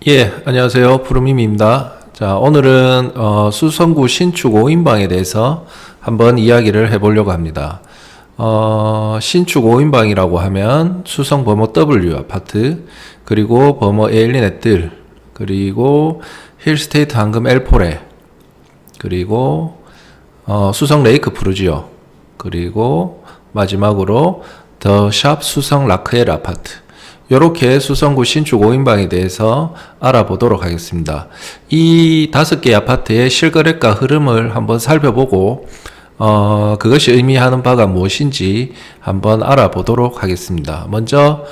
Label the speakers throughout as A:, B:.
A: 예, 안녕하세요. 푸르밈입니다. 자, 오늘은 수성구 신축 5인방에 대해서 한번 이야기를 해보려고 합니다. 신축 5인방이라고 하면 수성 범어 W 아파트, 그리고 범어 에일리넷들, 그리고 힐스테이트 황금 엘포레, 그리고 수성 레이크 푸르지오, 그리고 마지막으로 더 샵 수성 라크엘 아파트. 이렇게 수성구 신축 5인방에 대해서 알아보도록 하겠습니다. 이 5개의 아파트의 실거래가 흐름을 한번 살펴보고 그것이 의미하는 바가 무엇인지 한번 알아보도록 하겠습니다. 먼저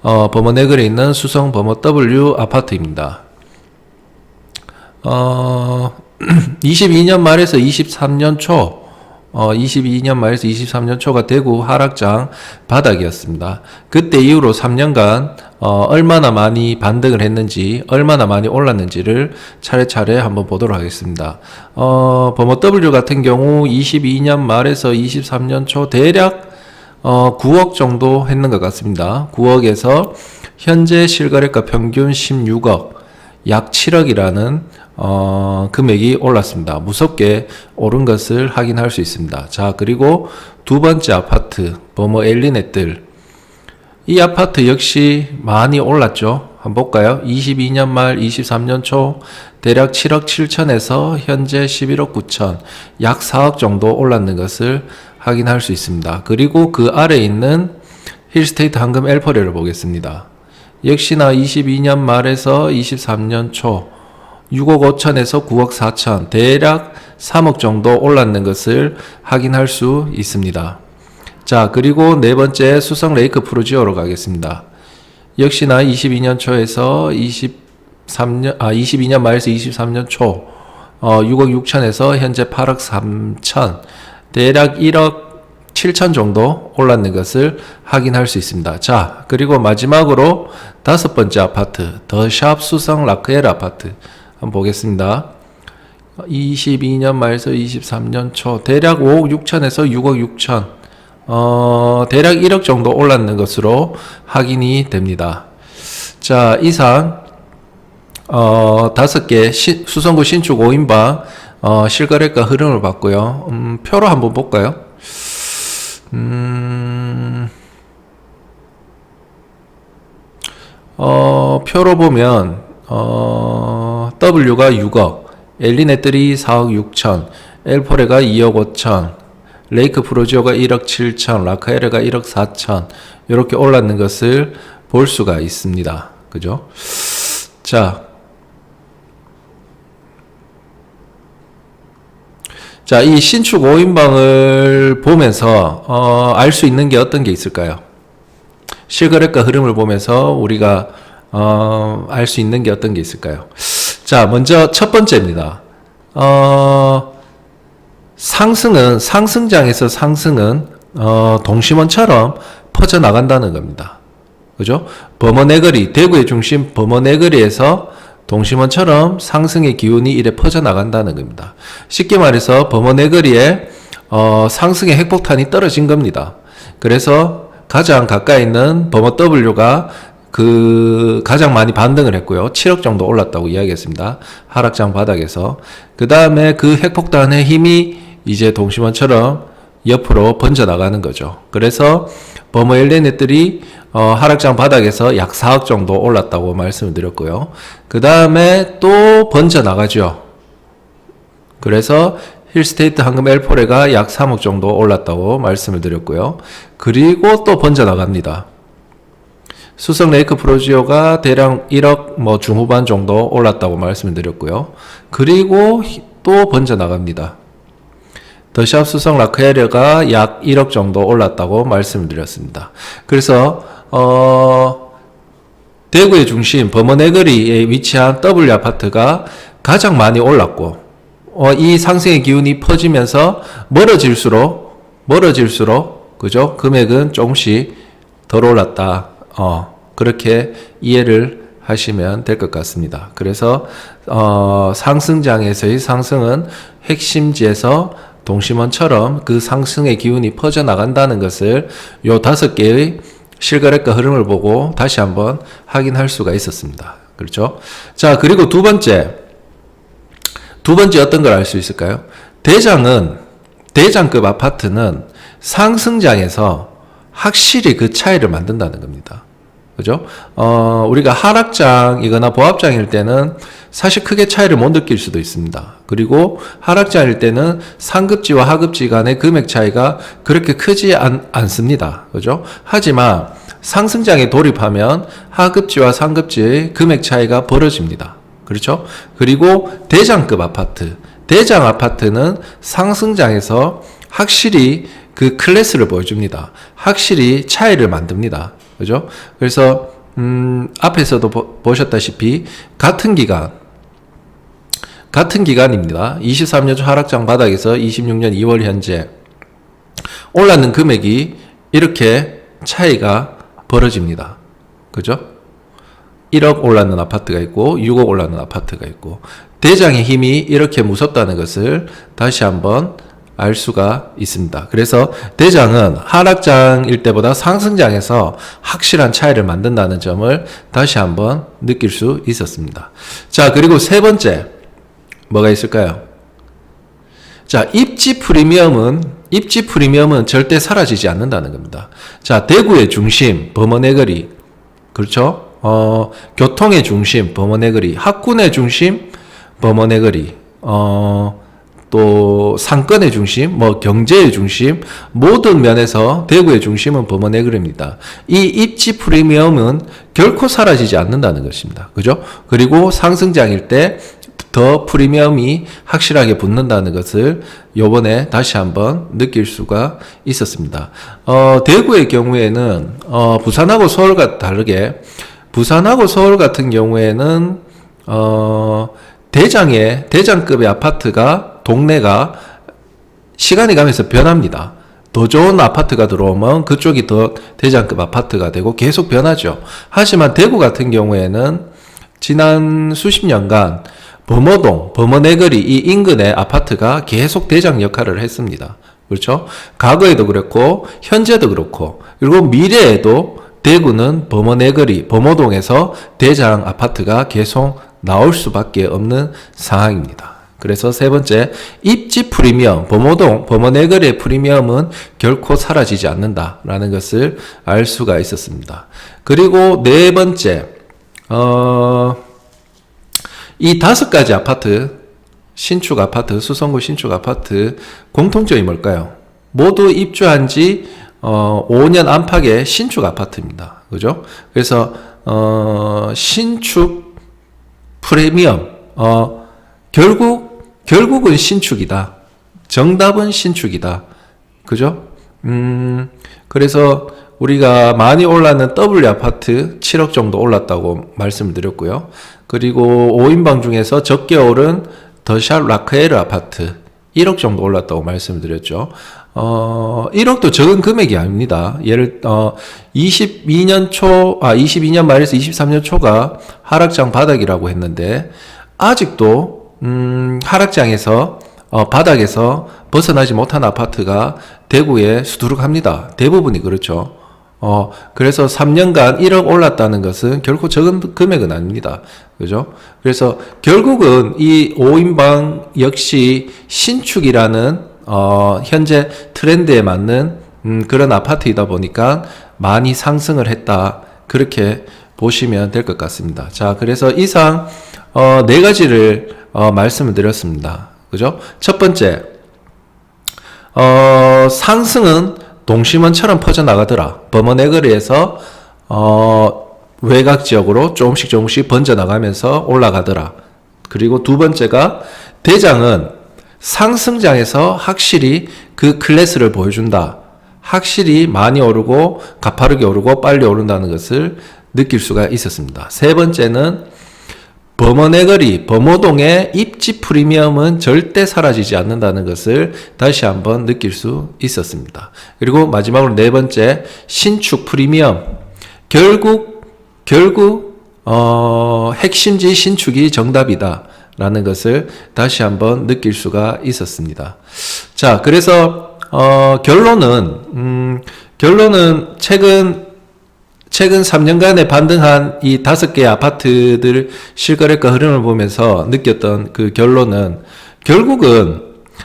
A: 범어 내거리에 있는 수성 범어 W 아파트입니다. 22년 말에서 23년 초 22년 말에서 23년 초가 대구 하락장 바닥이었습니다. 그때 이후로 3년간 얼마나 많이 반등을 했는지, 얼마나 많이 올랐는지를 차례차례 한번 보도록 하겠습니다. 범어 W 같은 경우 22년 말에서 23년 초 대략 9억 정도 했는 것 같습니다. 9억에서 현재 실거래가 평균 16억, 약 7억이라는 금액이 올랐습니다. 무섭게 오른 것을 확인할 수 있습니다. 자, 그리고 두 번째 아파트 범어 엘리넷들, 이 아파트 역시 많이 올랐죠. 한번 볼까요? 22년 말 23년 초 대략 7억 7천에서 현재 11억 9천, 약 4억 정도 올랐는 것을 확인할 수 있습니다. 그리고 그 아래에 있는 힐스테이트 황금 엘포레를 보겠습니다. 역시나 22년 말에서 23년 초 6억 5천에서 9억 4천, 대략 3억 정도 올랐는 것을 확인할 수 있습니다. 자, 그리고 네 번째 수성 레이크 푸르지오로 가겠습니다. 역시나 22년 초에서 22년 말에서 23년 초 6억 6천에서 현재 8억 3천, 대략 1억 7천 정도 올랐는 것을 확인할 수 있습니다. 자, 그리고 마지막으로 다섯 번째 아파트 더 샵 수성 라크엘 아파트 한번 보겠습니다. 22년 말에서 23년 초 대략 5억 6천에서 6억 6천, 대략 1억 정도 올랐는 것으로 확인이 됩니다. 자, 이상 5개 수성구 신축 5인방 실거래가 흐름을 봤고요. 표로 한번 볼까요? 표로 보면 W가 6억, 엘리넷들이 4억 6천, 엘포레가 2억 5천, 레이크 푸르지오가 1억 7천, 라카에르가 1억 4천, 이렇게 올랐는 것을 볼 수가 있습니다. 그죠? 자, 이 신축 5인방을 보면서 알 수 있는 게 어떤 게 있을까요? 실거래가 흐름을 보면서 우리가 알 수 있는 게 어떤 게 있을까요? 자, 먼저 첫 번째입니다. 상승장에서 상승은 동심원처럼 퍼져나간다는 겁니다. 그죠? 범어 내거리, 대구의 중심 범어 내거리에서 동심원처럼 상승의 기운이 이래 퍼져나간다는 겁니다. 쉽게 말해서 범어 내거리에 상승의 핵폭탄이 떨어진 겁니다. 그래서 가장 가까이 있는 범어 W가 가장 많이 반등을 했고요. 7억 정도 올랐다고 이야기했습니다. 하락장 바닥에서. 그 다음에 그 핵폭탄의 힘이 이제 동심원처럼 옆으로 번져나가는 거죠. 그래서 범어 엘리넷들이 하락장 바닥에서 약 4억 정도 올랐다고 말씀을 드렸고요. 그 다음에 또 번져나가죠. 그래서 힐스테이트 황금 엘포레가 약 3억 정도 올랐다고 말씀을 드렸고요. 그리고 또 번져나갑니다. 수성 레이크 푸르지오가 대략 1억 중후반 정도 올랐다고 말씀을 드렸고요. 그리고 또 번져나갑니다. 더 샵 수성 라크에르가 약 1억 정도 올랐다고 말씀을 드렸습니다. 그래서 대구의 중심 범어 내거리에 위치한 W 아파트가 가장 많이 올랐고 이 상승의 기운이 퍼지면서 멀어질수록 그죠? 금액은 조금씩 덜 올랐다. 그렇게 이해를 하시면 될 것 같습니다. 그래서 상승장에서의 상승은 핵심지에서 동심원처럼 그 상승의 기운이 퍼져나간다는 것을 요 5개의 실거래가 흐름을 보고 다시 한번 확인할 수가 있었습니다. 그렇죠? 자, 그리고 두 번째 어떤 걸 알 수 있을까요? 대장급 아파트는 상승장에서 확실히 그 차이를 만든다는 겁니다. 그죠? 우리가 하락장이거나 보합장일 때는 사실 크게 차이를 못 느낄 수도 있습니다. 그리고 하락장일 때는 상급지와 하급지 간의 금액 차이가 그렇게 크지 않습니다. 그죠? 하지만 상승장에 돌입하면 하급지와 상급지의 금액 차이가 벌어집니다. 그렇죠? 그리고 대장급 아파트, 대장 아파트는 상승장에서 확실히 그 클래스를 보여줍니다. 확실히 차이를 만듭니다. 그죠? 그래서 앞에서도 보셨다시피 같은 기간입니다. 23년 초 하락장 바닥에서 26년 2월 현재 올랐는 금액이 이렇게 차이가 벌어집니다. 그죠? 1억 올랐는 아파트가 있고 6억 올랐는 아파트가 있고 대장의 힘이 이렇게 무섭다는 것을 다시 한번 알 수가 있습니다. 그래서 대장은 하락장일 때보다 상승장에서 확실한 차이를 만든다는 점을 다시 한번 느낄 수 있었습니다. 자, 그리고 세 번째 뭐가 있을까요? 자, 입지 프리미엄은 절대 사라지지 않는다는 겁니다. 자, 대구의 중심 범어내거리, 그렇죠? 교통의 중심 범어내거리, 학군의 중심 범어내거리, 또 상권의 중심, 경제의 중심, 모든 면에서 대구의 중심은 범어내거리입니다. 이 입지 프리미엄은 결코 사라지지 않는다는 것입니다. 그죠? 그리고 상승장일 때 더 프리미엄이 확실하게 붙는다는 것을 요번에 다시 한번 느낄 수가 있었습니다. 대구의 경우에는 부산하고 서울과 다르게 부산하고 서울 같은 경우에는 대장급의 아파트가 동네가 시간이 가면서 변합니다. 더 좋은 아파트가 들어오면 그쪽이 더 대장급 아파트가 되고 계속 변하죠. 하지만 대구 같은 경우에는 지난 수십 년간 범어내거리 이 인근의 아파트가 계속 대장 역할을 했습니다. 그렇죠? 과거에도 그렇고 현재도 그렇고 그리고 미래에도 대구는 범어내거리 범어동에서 대장 아파트가 계속 나올 수밖에 없는 상황입니다. 그래서 세 번째, 입지 프리미엄, 범어내거리의 프리미엄은 결코 사라지지 않는다라는 것을 알 수가 있었습니다. 그리고 네 번째, 이 5가지 아파트, 신축 아파트, 수성구 신축 아파트 공통점이 뭘까요? 모두 입주한 지 5년 안팎의 신축 아파트입니다. 그죠? 그래서 신축 프리미엄, 결국은 신축이다. 정답은 신축이다. 그죠? 그래서 우리가 많이 올랐는 W 아파트 7억 정도 올랐다고 말씀을 드렸고요. 그리고 5인방 중에서 적게 오른 더샵 라크에르 아파트 1억 정도 올랐다고 말씀을 드렸죠. 1억도 적은 금액이 아닙니다. 22년 말에서 23년 초가 하락장 바닥이라고 했는데, 아직도, 하락장에서, 바닥에서 벗어나지 못한 아파트가 대구에 수두룩합니다. 대부분이 그렇죠. 그래서 3년간 1억 올랐다는 것은 결코 적은 금액은 아닙니다. 그죠? 그래서 결국은 이 5인방 역시 신축이라는, 현재 트렌드에 맞는, 그런 아파트이다 보니까 많이 상승을 했다. 그렇게 보시면 될 것 같습니다. 자, 그래서 이상, 네 가지를, 말씀을 드렸습니다. 그죠? 첫 번째, 상승은 동심원처럼 퍼져나가더라. 범어내거리에서 외곽 지역으로 조금씩 번져나가면서 올라가더라. 그리고 두 번째가 대장은 상승장에서 확실히 그 클래스를 보여준다. 확실히 많이 오르고 가파르게 오르고 빨리 오른다는 것을 느낄 수가 있었습니다. 세 번째는 범어내거리, 범어동의 입지 프리미엄은 절대 사라지지 않는다는 것을 다시 한번 느낄 수 있었습니다. 그리고 마지막으로 네 번째, 신축 프리미엄. 결국 핵심지 신축이 정답이다. 라는 것을 다시 한번 느낄 수가 있었습니다. 자, 그래서, 결론은 최근 최근 3년간의 반등한 이 5개의 아파트들 실거래가 흐름을 보면서 느꼈던 그 결론은 결국은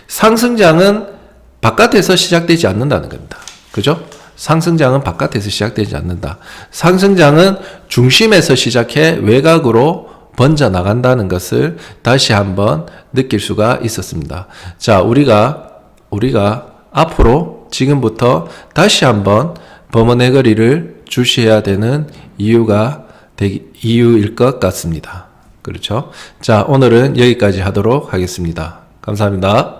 A: 상승장은 바깥에서 시작되지 않는다는 겁니다. 그죠? 상승장은 바깥에서 시작되지 않는다. 상승장은 중심에서 시작해 외곽으로 번져 나간다는 것을 다시 한번 느낄 수가 있었습니다. 자, 우리가 앞으로 지금부터 다시 한번 범원의 거리를 주시해야 되는 이유일 것 같습니다. 그렇죠? 자, 오늘은 여기까지 하도록 하겠습니다. 감사합니다.